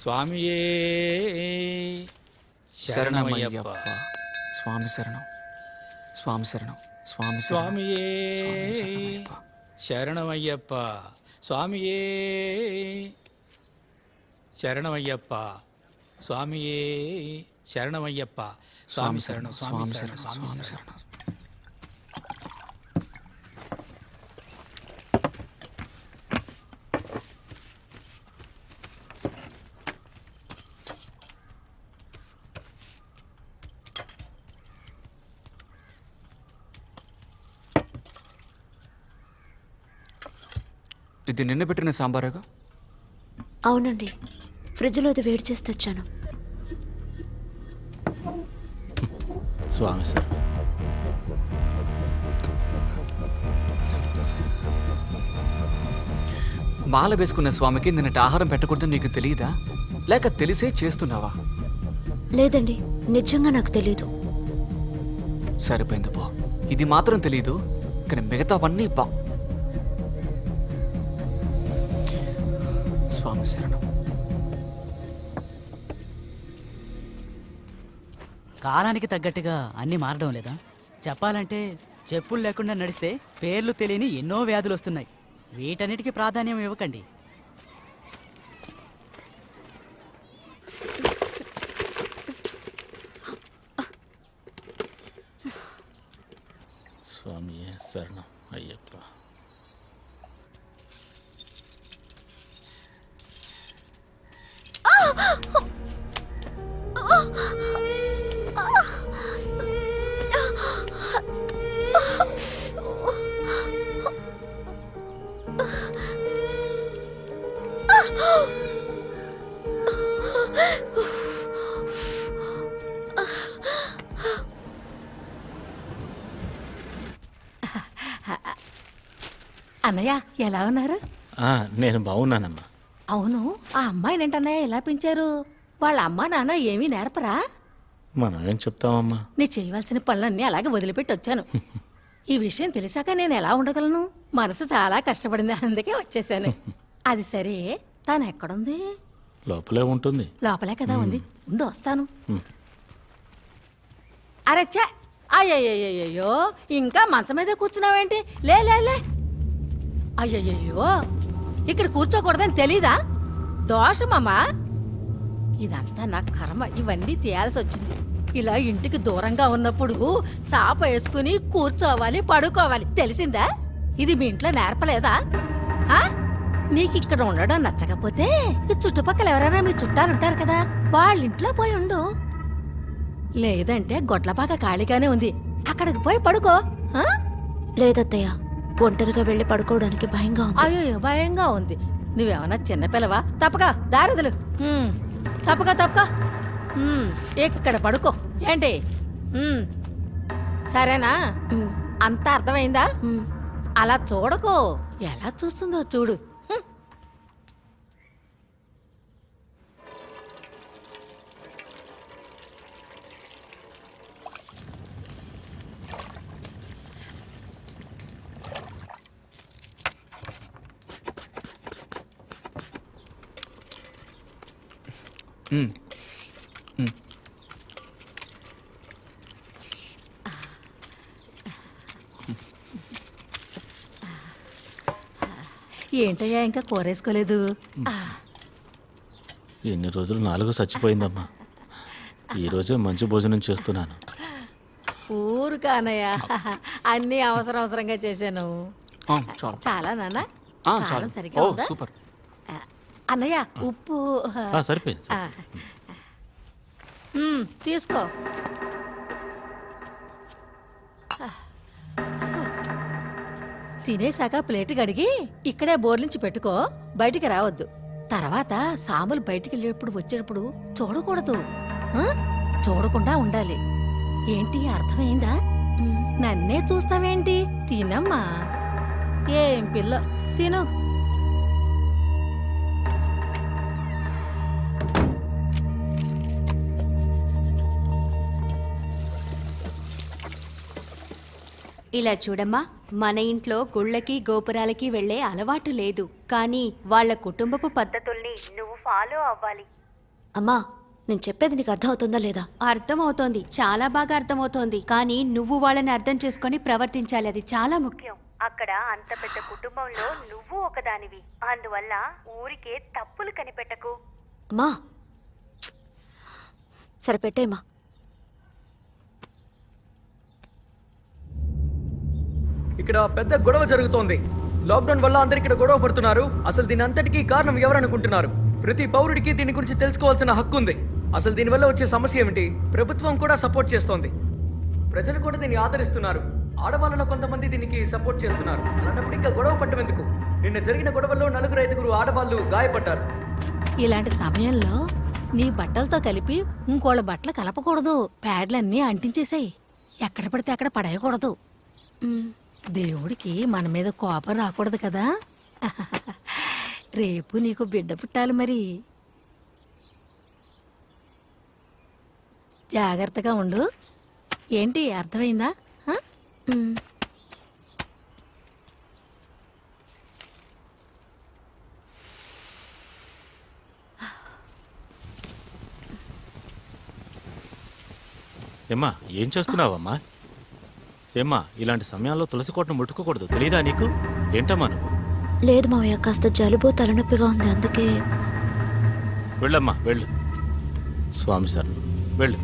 స్వామియే శరణమయ్యప్ప. స్వామి శరణం, స్వామి శరణం, స్వామి స్వామియే శరణమయ్యప్ప. శరణమయ్యప్ప. స్వామియే శరణమయ్యప్ప. స్వామియే శరణమయ్యప్ప. స్వామి శరణం, స్వామి శరణం, స్వామి శరణం. ఇది నిన్న పెట్టిన సాంబారేగా? అవునండి, ఫ్రిడ్జ్లో అది వేడి చేసి తెచ్చాను. స్వామి సార్, మాల వేసుకున్న స్వామికి నిన్నటి ఆహారం పెట్టకూడదు నీకు తెలియదా, లేక తెలిసే చేస్తున్నావా? లేదండి, నిజంగా నాకు తెలీదు. సరిపోయింది పో. ఇది మాత్రం తెలీదు, కానీ మిగతావన్నీ బా. స్వామి శరణం. కాలానికి తగ్గట్టుగా అన్నీ మారడం లేదా? చెప్పాలంటే చెప్పులు లేకుండా నడిస్తే పేర్లు తెలియని ఎన్నో వ్యాధులు వస్తున్నాయి. వీటన్నిటికీ ప్రాధాన్యం ఇవ్వకండి. స్వామియే శరణం అయ్యప్ప. అన్నయ్య ఎలా ఉన్నారు? నేను బాగున్నానమ్మా. అవును, ఆ అమ్మాయినేంటన్నయ్య ఎలా పెంచారు? వాళ్ళ అమ్మా నాన్న ఏమీ నేర్పరా? మనం ఏం చెప్తామమ్మా? నీ చేయవలసిన పనులన్నీ అలాగే వదిలిపెట్టి వచ్చాను. ఈ విషయం తెలిసాక నేను ఎలా ఉండగలను? మనసు చాలా కష్టపడింది, అందుకే వచ్చేసాను. అది సరే, తాను ఎక్కడుంది? లోపలే ఉంటుంది. లోపలే కదా ఉంది, ఉండి వస్తాను. అరెచ్చా, అయ్యయ్యో, ఇంకా మంచం మీద కూర్చున్నావేంటి? లే లే లే. అయ్యయ్యో, ఇక్కడ కూర్చోకూడదని తెలీదా? దోషమమ్మా. ఇదంతా నా కర్మ, ఇవన్నీ తీయాల్సి వచ్చింది. ఇలా ఇంటికి దూరంగా ఉన్నప్పుడు చాప వేసుకుని కూర్చోవాలి, పడుకోవాలి, తెలిసిందా? ఇది మీ ఇంట్లో నేర్పలేదా? నీకు ఇక్కడ ఉండడం నచ్చకపోతే ఈ చుట్టుపక్కల ఎవరైనా మీ చుట్టాలుంటారు కదా, వాళ్ళ ఇంట్లో పోయి ఉండు. లేదంటే గొడ్లపాక ఖాళీగానే ఉంది, అక్కడికి పోయి పడుకో. లేదత్తయ్య, ఒంటరిగా వెళ్ళి పడుకోవడానికి భయంగా ఉంది. అయ్యో, భయంగా ఉంది. నువ్వేమన్నా చిన్నపిల్లవా? తప్పగా దారదులు, తప్పగా ఇక్కడ పడుకో. ఏంటి? సరేనా? అంతా అర్థమైందా? అలా చూడకు, ఎలా చూస్తుందో చూడు. ఏంటయ్యా ఇంకా కూరేసుకోలేదు? ఎన్ని రోజులు 4 చచ్చిపోయిందమ్మా. ఈరోజే మంచి భోజనం చేస్తున్నాను. ఊరు కానయ్యా, అన్నీ అవసరంగా చేశాను. చాలా నాన్న, సరిగా ఉందా? సూపర్. అన్నయ్య, ఉప్పు సరిపోయింది. తీసుకో. తినేశాక ప్లేట్ కడిగి ఇక్కడే బోర్లించి పెట్టుకో, బయటికి రావద్దు. తర్వాత సాములు బయటికి వెళ్ళేటప్పుడు వచ్చేటప్పుడు చూడకూడదు, చూడకుండా ఉండాలి. ఏంటి, అర్థమైందా? నన్నే చూస్తావేంటి? తినమ్మా. ఏం పిల్ల, తిను. ఇలా చూడమ్మా, మన ఇంట్లో గుళ్ళకి గోపురాలకి వెళ్లే అలవాటు లేదు, కానీ వాళ్ళ కుటుంబపు పద్ధతుల్ని నువ్వు ఫాలో అవ్వాలి. అమ్మా నేను చెప్పేది నీకు అర్థమవుతుందా లేదా? అర్థమవుతోంది, చాలా బాగా అర్థమవుతోంది. కానీ నువ్వు వాళ్ళని అర్థం చేసుకొని ప్రవర్తించాలి, అది చాలా ముఖ్యం. అక్కడ అంత పెద్ద కుటుంబంలో నువ్వు ఒకదానివి. అందువల్ల ఊరికే తప్పులు కనిపెట్టకు. అమ్మా సరే పెట్టేమ్మా. ఇక్కడ పెద్ద గొడవ జరుగుతోంది. లాక్డౌన్ వల్ల అందరు ఇక్కడ గొడవ పడుతున్నారు. అసలు దీని అంతటికీ కారణం ఎవరనుకుంటున్నారు? ప్రతి పౌరుడికి దీని గురించి తెలుసుకోవాల్సిన హక్కు ఉంది. అసలు దీనివల్ల వచ్చే సమస్య ఏమిటి? ప్రభుత్వం కూడా సపోర్ట్ చేస్తోంది, ప్రజలు కూడా దీన్ని ఆదరిస్తున్నారు. ఆడవాళ్ళలో కొంతమంది దీనికి సపోర్ట్ చేస్తున్నారు. అలాంటప్పుడు ఇంకా గొడవ పట్టం ఎందుకు? నిన్న జరిగిన గొడవల్లో 4-5 ఆడవాళ్ళు గాయపడ్డారు. ఇలాంటి సమయంలో నీ బట్టలతో కలిపి ఇంకోళ్ళ బట్టలు కలపకూడదు. ప్యాడ్లన్నీ అంటించేసాయి. ఎక్కడ పడితే అక్కడ పడేయకూడదు. దేవుడికి మన మీద కోపం రాకూడదు కదా. రేపు నీకు బిడ్డ పుట్టాలి మరి. జాగ్రత్తగా ఉండు. ఏంటి అర్థమైందా? ఆ? ఏమ్మా ఏం చేస్తున్నావమ్మా? ఏమ్మా ఇలాంటి సమయాల్లో తులసి కోటను ముట్టుకోకూడదు, తెలీదా నీకు? ఏంటమ్మా నువ్వు? లేదు మావయ్య, కాస్త జలుబు తలనొప్పిగా ఉంది, అందుకే. వెళ్ళమ్మా వెళ్ళు. స్వామి సార్ వెళ్ళు.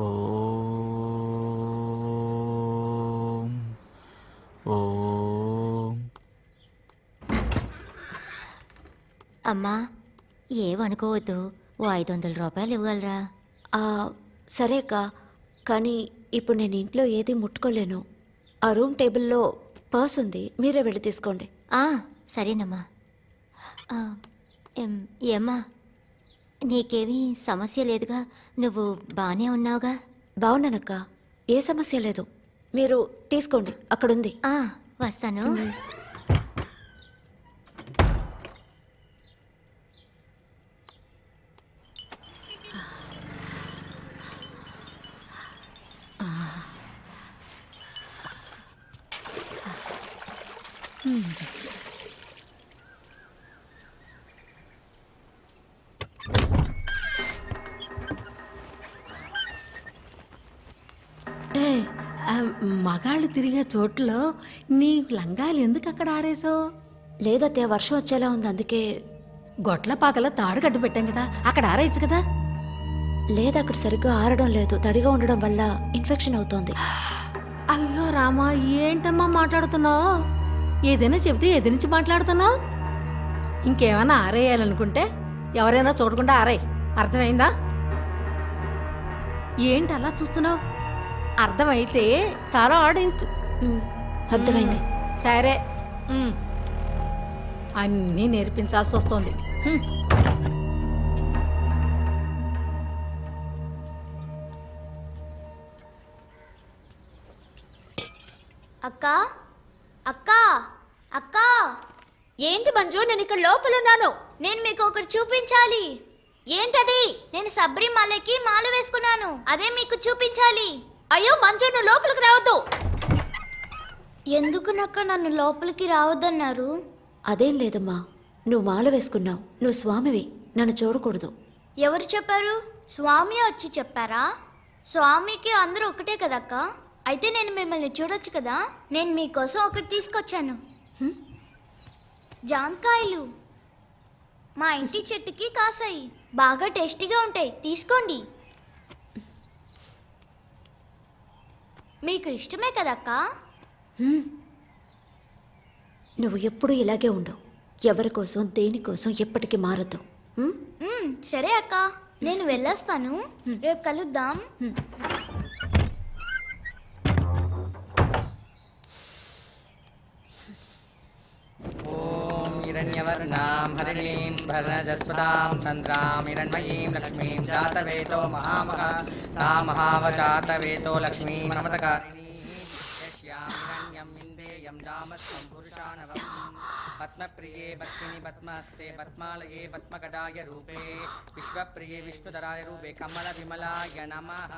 ఓం ఓం. అమ్మా ఏమనుకోవద్దు, ఓ 500 రూపాయలు ఇవ్వగలరా? సరే అక్క, కానీ ఇప్పుడు నేను ఇంట్లో ఏది ముట్టుకోలేను. ఆ రూమ్ టేబుల్లో పర్స్ ఉంది, మీరే వెళ్ళి తీసుకోండి. సరేనమ్మా. ఏమ్మా నీకేమీ సమస్య లేదుగా? నువ్వు బాగానే ఉన్నావుగా? బాగున్నానక్క, ఏ సమస్య లేదు. మీరు తీసుకోండి, అక్కడుంది. వస్తాను. మగాళ్ళు తిరిగే చోట్లో నీ లంగాలు ఎందుకు అక్కడ ఆరేసావు? లేదత్తయ్య, వర్షం వచ్చేలా ఉంది, అందుకే. గొట్ల పాకలో తాడు కట్టు పెట్టాం కదా, అక్కడ ఆరేయచ్చు కదా. లేదు, అక్కడ సరిగ్గా ఆరడం లేదు, తడిగా ఉండడం వల్ల ఇన్ఫెక్షన్ అవుతోంది. అయ్యో రామా, ఏంటమ్మా మాట్లాడుతున్నావు? ఏదైనా చెబితే ఎదిరించి మాట్లాడుతున్నావు. ఇంకేమైనా ఆరేయాలనుకుంటే ఎవరైనా చూడకుండా ఆరేయ్, అర్థమైందా? ఏంటి అలా చూస్తున్నావు? అర్థమైతే తల ఆడించు. అర్థమైంది. సరే, అన్నీ నేర్పించాల్సి వస్తుంది. అక్కా అక్కా అక్కా, ఏంటి మంజు, నేను ఇక్కడ లోపలున్నాను. నేను మీకు ఒకటి చూపించాలి. ఏంటది? నేను శబరిమలకి మాల వేసుకున్నాను, అదే మీకు చూపించాలి. అయ్యో మంజు, నువ్వు లోపలికి రావద్దు. ఎందుకు నక్క నన్ను లోపలికి రావద్దన్నారు? అదేం లేదమ్మా, నువ్వు మాల వేసుకున్నావు, నువ్వు స్వామివి, నన్ను చూడకూడదు. ఎవరు చెప్పారు? స్వామి వచ్చి చెప్పారా? స్వామికి అందరూ ఒకటే కదక్క. అయితే నేను మిమ్మల్ని చూడొచ్చు కదా. నేను మీకోసం ఒకటి తీసుకొచ్చాను. జాంకాయలు మా ఇంటి చెట్టుకి కాసాయి, బాగా టేస్టీగా ఉంటాయి, తీసుకోండి. మీకు ఇష్టమే కదక్క. నువ్వు ఎప్పుడూ ఇలాగే ఉండు, ఎవరి కోసం దేనికోసం ఎప్పటికీ మారద్దు. సరే అక్క, నేను వెళ్ళొస్తాను, రేపు కలుద్దాం. हिरण्यवर्णां हरिणीं स्वर्णजस्वतां चन्द्रां हिरण्मयीं लक्ष्मीं जातवेतो महावजातवेतो लक्ष्मीं नमतकारिणीं यस्यां हिरण्यं विन्दे శ్రియం దామస్వం పురుషానవం పద్మప్రియే పద్మిని పద్మస్తే పద్మాలయే పద్మగడాయ రూపే విశ్వప్రియే విష్ణుధరాయ రూపే కమల విమలాయ నమః.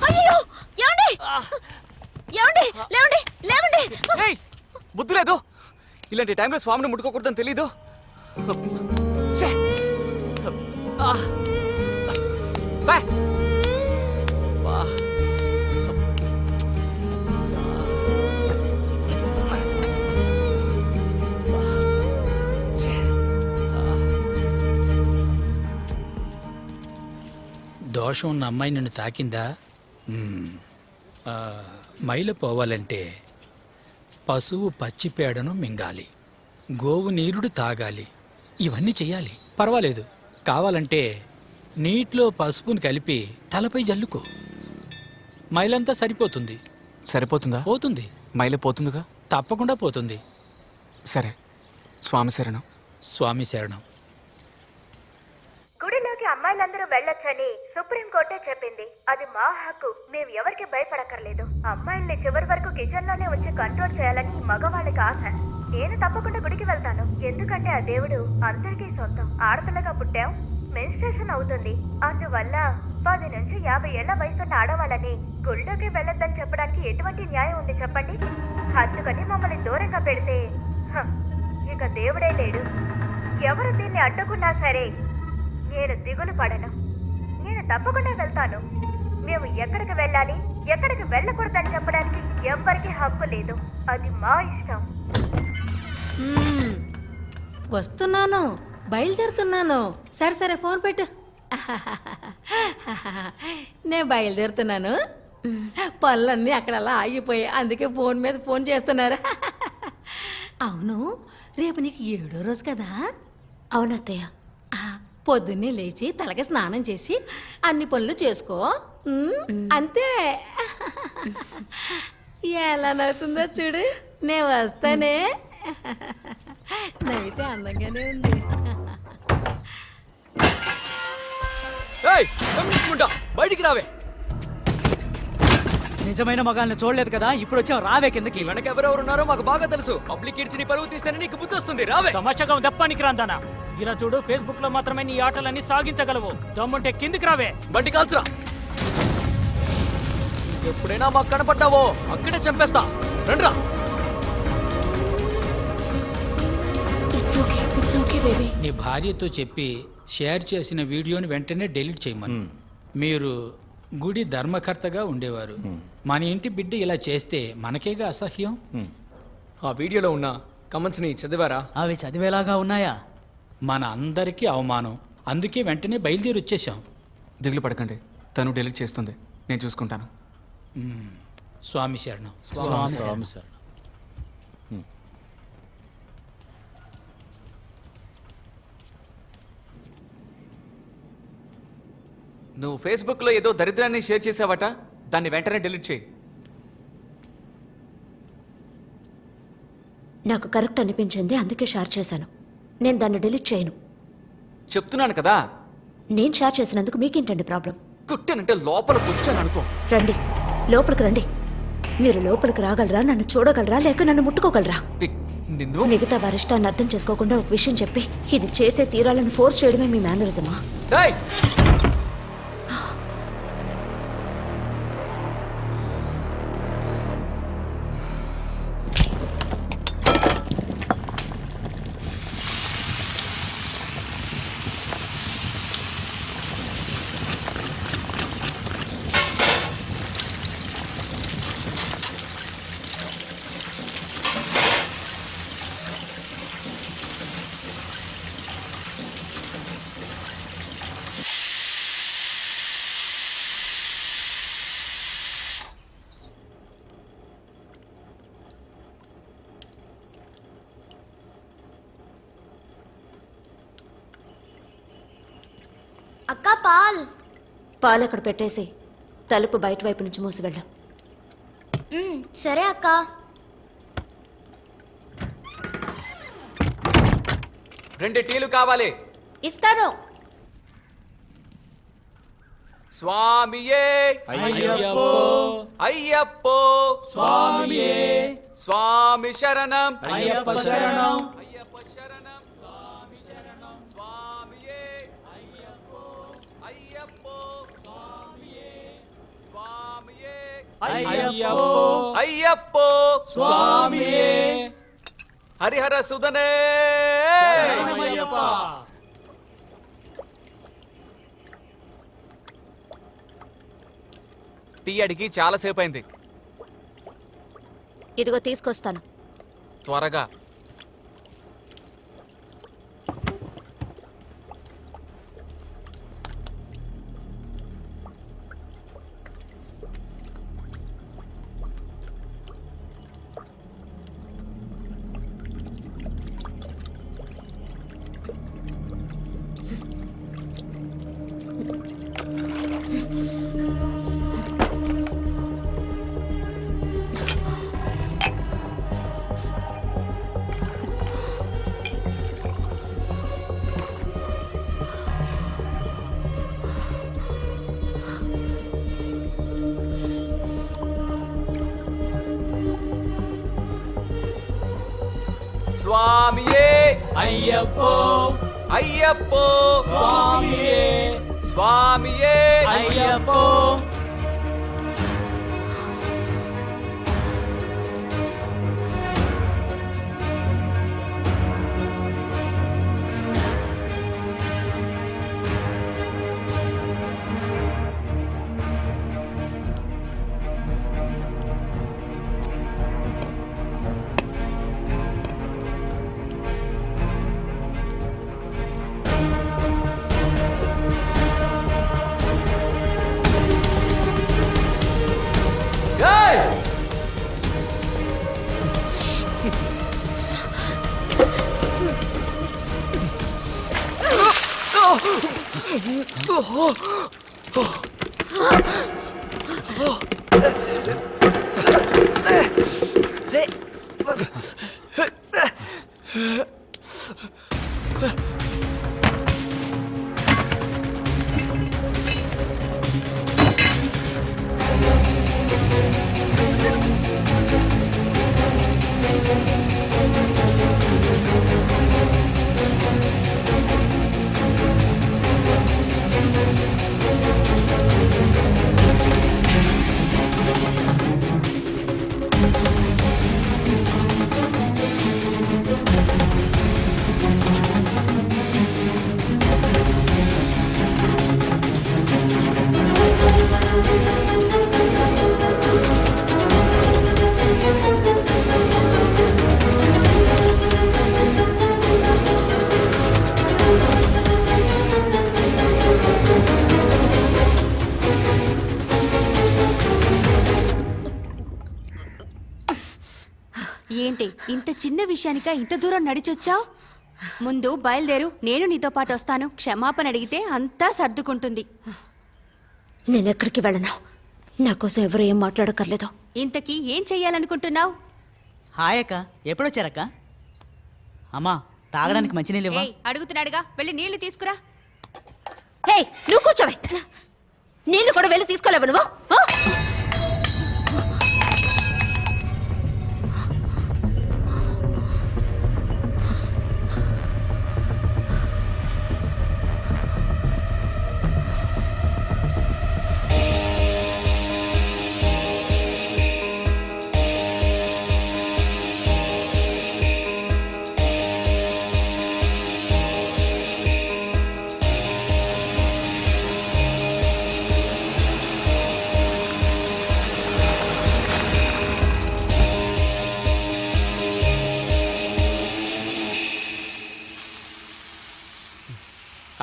అయ్యో ఏమండి ఏమండి లేవండి లేవండి ఏయ్, బుద్ధి లేదు. ఇలాంటి టైంలో స్వామిని ముట్టుకోకూడదని తెలీదు. ఛే! ఆ! బా! బా! ఛే! దోషం ఉన్న అమ్మాయి నిన్ను తాకిందా? మైల పోవాలంటే పశువు పచ్చిపేడను మింగాలి, గోవు నీరుడు తాగాలి, ఇవన్నీ చెయ్యాలి. పర్వాలేదు, కావాలంటే నీటిలో పసుపుని కలిపి తలపై జల్లుకో, మైలంతా సరిపోతుంది. సరిపోతుందా? పోతుంది, మైలు పోతుందిగా? తప్పకుండా పోతుంది. సరే, స్వామి శరణం. స్వామి శరణం. గుడిలోకి అమ్మాయిలందరూ వెళ్ళొచ్చని సుప్రీంకోర్టే చెప్పింది. అది మా హక్కు. మేము ఎవరికి భయపడక్కర్లేదు. అమ్మాయిల్ని చివరి వరకు కిచెన్ లోనే ఉంచి కంట్రోల్ చేయాలని మగవాళ్ళకి ఆశ. నేను తప్పకుండా గుడికి వెళ్తాను, ఎందుకంటే ఆ దేవుడు అందరికీ సొంతం. ఆడపిల్లగా పుట్టాం, మెన్స్ట్రేషన్ అవుతుంది. అందువల్ల 10 నుంచి 50 ఏళ్ల వయసున్న ఆడవాళ్ళని గుళ్ళోకి వెళ్ళొద్దని చెప్పడానికి ఎటువంటి న్యాయం ఉంది చెప్పండి? అందుకని మమ్మల్ని దూరంగా పెడితే ఇక దేవుడే లేడు. ఎవరు దీన్ని అడ్డుకున్నా సరే నేను దిగులు పడను. నేను తప్పకుండా వెళ్తాను. మేము ఎక్కడికి వెళ్ళాలి, ఎక్కడికి వెళ్ళకూడదని చెప్పడానికి ఎవ్వరికీ హక్కు లేదు. అది మా ఇష్టం. వస్తున్నాను, బయలుదేరుతున్నాను. సరే సరే ఫోన్ పెట్టు. నేను బయలుదేరుతున్నాను. పనులన్నీ అక్కడలా ఆగిపోయాయి, అందుకే ఫోన్ మీద ఫోన్ చేస్తున్నారు. అవును, రేపు నీకు 7వ రోజు కదా? అవునత్తయ్య. పొద్దున్నే లేచి తలకి స్నానం చేసి అన్ని పనులు చేసుకో. అంతే. ఎలా నవ్వుతుందో చూడు. నేను వస్తానే. నవ్వితే అందంగానే ఉంది. ఏయ్, కమ్ముకుంటా, బయటికి రావే. నిజమైన మగాల్ని చూడలేదు కదా, ఇప్పుడు వచ్చాం, రావే కిందకి. ఈ వెనక ఎవరెవరున్నారో మాకు బాగా తెలుసు. పబ్లిక్ ఇడ్చి నీ పరువు తీస్తేనే నీకు బుద్ధి వస్తుంది. రావే. తమాషాగా దప్పానికి రాందానా. ఇలా చూడు, ఫేస్బుక్ లో మాత్రమే నీ ఆటలన్నీ సాగించగలవు. దమ్ముంటే కిందికి రావే. బండి కాల్చురా. ఎప్పుడైనా మాకు కనపడ్డావో అక్కడే చంపేస్తా. రండ్రా. It's okay, it's okay baby. నీ భార్యతో చెప్పి షేర్ చేసిన వీడియోని వెంటనే డిలీట్ చేయమని. మీరు గుడి ధర్మకర్తగా ఉండేవారు. మన ఇంటి బిడ్డ ఇలా చేస్తే మనకేగా అసహ్యం. ఆ వీడియోలో ఉన్న కమెంట్స్ ని చదివారా? అవి చదివేలాగా ఉన్నాయా? మన అందరికీ అవమానం. అందుకే వెంటనే బయలుదేరి వచ్చేసాం. దిగులు పడకండి, తను డెలిట్ చేస్తుంది, నేను చూసుకుంటాను. స్వామి శరణం. స్వామి సార్. నువ్వు ఫేస్బుక్లో ఏదో దరిద్రాన్ని షేర్ చేసావట, దాన్ని వెంటనే డిలీట్ చేయి. నాకు కరెక్ట్ అనిపించింది, అందుకే షేర్ చేశాను. నేను దాన్ని డిలీట్ చేయను. చెప్తున్నాను కదా. నేను షేర్ చేసినందుకు మీకేంటండి ప్రాబ్లం? కుట్టానంటే లోపల కూర్చొని అనుకో. రండి, లోపలికి రండి. మీరు లోపలికి రాగలరా, నన్ను చూడగలరా, లేక నన్ను ముట్టుకోగలరా? నిన్ను మిగతా వారి ఇష్టాన్ని అర్థం చేసుకోకుండా ఒక విషయం చెప్పి ఇది చేసే తీరాలను ఫోర్స్ చేయడమే మీ మేనరిజమా? ఏయ్! అక్క పాల్. పాలు అక్కడ పెట్టేసి తలుపు బయట వైపు నుంచి మూసి వెళ్ళు. సరే అక్క. రెండు టీలు కావాలి. ఇస్తాను. స్వామియే అయ్యప్పో అయ్యప్పో స్వామియే స్వామి శరణం అయ్యప్ప శరణం అయ్యప్ప శరణం స్వామి శరణం స్వామియే అయ్యప్పో అయ్యప్పో స్వామియే అయ్యప్పో అయ్యప్పో స్వామియే హరిహర సుదనే శరణమయ్యప్ప. టీ అడిగి చాలాసేపు అయింది, ఇదిగో తీసుకొస్తాను. త్వరగా. స్వామియే అయ్యప్పో అయ్యప్పో స్వామియే స్వామియే అయ్యప్పో ఏయ్! ఏంటి ఇంత చిన్న విషయానిక ఇంత దూరం నడిచొచ్చావు? ముందు బయలుదేరు, నేను నీతో పాటు వస్తాను. క్షమాపణ అడిగితే అంతా సర్దుకుంటుంది. నేనెక్కడికి వెళ్ళను. నా కోసం ఎవరు ఏం మాట్లాడక్కర్లేదు. ఇంతకీ ఏం చెయ్యాలనుకుంటున్నావు? హాయ్ అక్క, ఎప్పుడొచ్చారక్క? అమ్మా, తాగడానికి మంచినీళ్ళు ఇవ్వ. ఏయ్, అడుగుతున్నాడుగా, వెళ్ళి నీళ్లు తీసుకురా. హే, నువ్వు కూర్చోవే. నీళ్ళు కూడా వెళ్ళి తీసుకోలేవు నువ్వు? ఆ?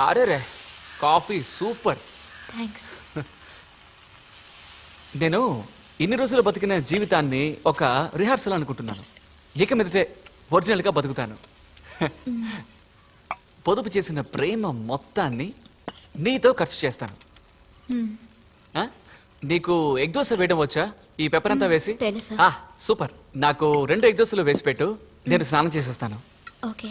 అరే రే, కాఫీ సూపర్. థ్యాంక్స్. నేను ఇన్ని రోజులు బతికిన జీవితాన్ని ఒక రిహార్సల్ అనుకుంటున్నాను. ఇక మీదటే ఒరిజినల్గా బతుకుతాను. పొదుపు చేసిన ప్రేమ మొత్తాన్ని నీతో ఖర్చు చేస్తాను. ఆ? నీకు ఎగ్ దోశ వేయడం వచ్చా? ఈ పెప్పర్ అంతా వేసి. తెలుసు. సూపర్. నాకు 2 ఎగ్ దోశలు వేసి పెట్టు, నేను స్నానం చేసేస్తాను. ఓకే.